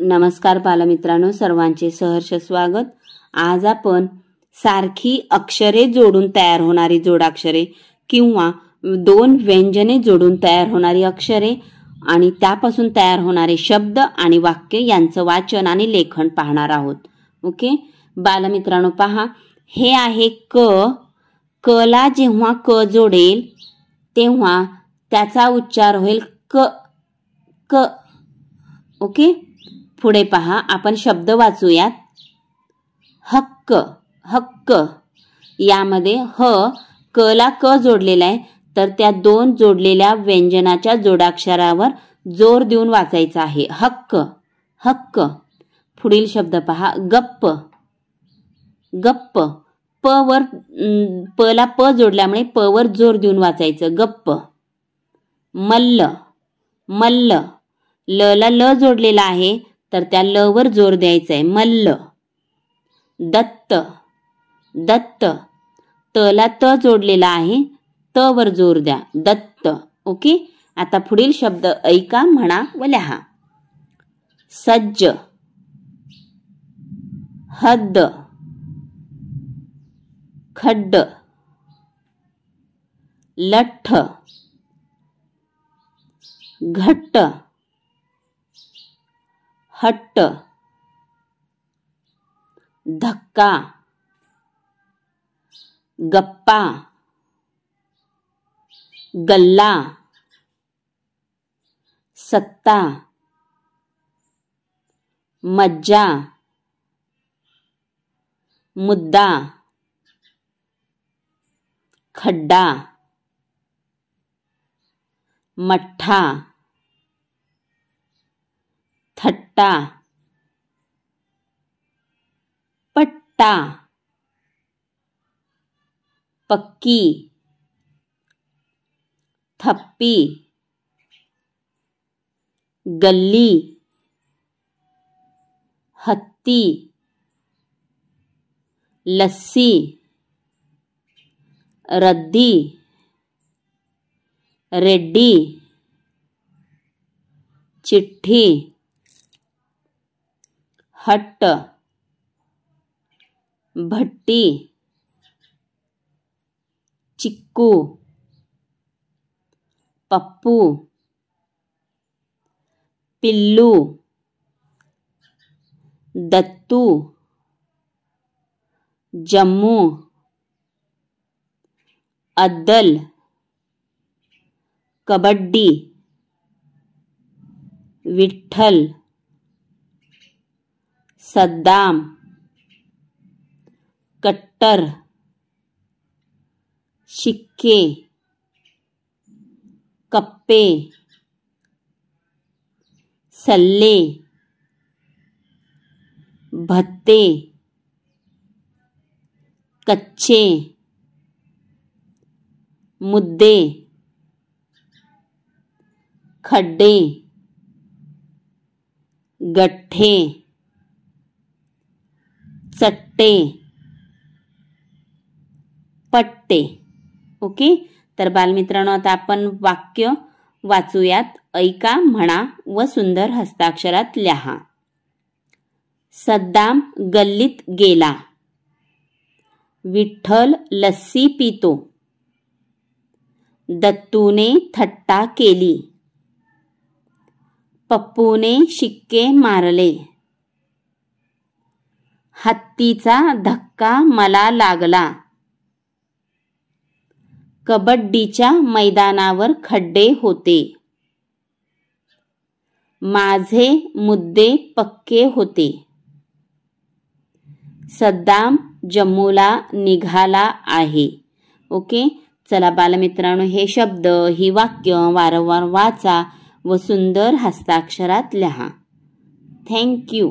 नमस्कार बालमित्रांनो, सर्वांचे सहर्ष स्वागत। आज आपण सारखी अक्षरे जोडून तयार होणारी जोडाक्षरे किंवा दोन व्यंजने जोडून तयार होणारी अक्षरे आणि त्यापासून तयार होणारे शब्द आणि वाक्य यांचं वाचन आणि लेखन पाहणार आहोत। ओके बालमित्रांनो, पहा, हे आहे क ला जेव्हा क जोडेल तेव्हा त्याचा उच्चार होईल क क। ओके, पुढे पहा, आपण शब्द वाचूयात। हक्क हक्क, यामध्ये क ला क जोडलेला आहे, तर त्या दोन जोडलेल्या व्यंजनाच्या जोडाक्षरावर जोर देऊन वाचायचा आहे। हक्क हक्क। पुढील शब्द पहा, गप्प गप्प, प ला प जोडल्यामुळे प वर जोर देऊन वाचायचं, गप्प। मल्ल मल्ल, ल ला ल जोडलेला आहे, तर त्या ल वर जोर द्यायचा आहे, मल्ल। दत्त दत्त, त ला त जोडलेला आहे, त वर जोर द्या, दत्त। ओके, आता पुढील शब्द ऐका, म्हणा व लिहा। सज्ज हद्द खड्ड लठ्ठ घट्ट हट्ट धक्का गप्पा गल्ला सत्ता मज्जा मुद्दा खड्डा मठ्ठा थट्टा पट्टा पक्की थप्पी गल्ली हत्ती लस्सी रद्दी रेड्डी चिठ्ठी हट्ट भट्टी चिक्कू पप्पू पिल्लू दत्तू जम्मू अद्दल कबड्डी विठ्ठल सद्दाम कट्टर शिक्के कप्पे सल्ले भत्ते कच्चे मुद्दे खड्डे गठ्ठे चट्टे पट्टे। ओके, तर बालमित्रांनो, आता आपण वाक्य वाचूयात। ऐका, म्हणा व सुंदर हस्ताक्षरात लिहा। सद्दाम गल्लीत गेला, विठ्ठल लस्सी पितो, दत्तूने थट्टा केली, पप्पूने शिक्के मारले, हत्तीचा धक्का मला लागला, कबड्डीच्या मैदानावर खड्डे होते, माझे मुद्दे पक्के होते, सद्दाम जम्मूला निघाला आहे। ओके, चला बालमित्रांनो, हे शब्द ही वाक्य वारंवार वाचा व सुंदर हस्ताक्षरात लिहा। Thank you.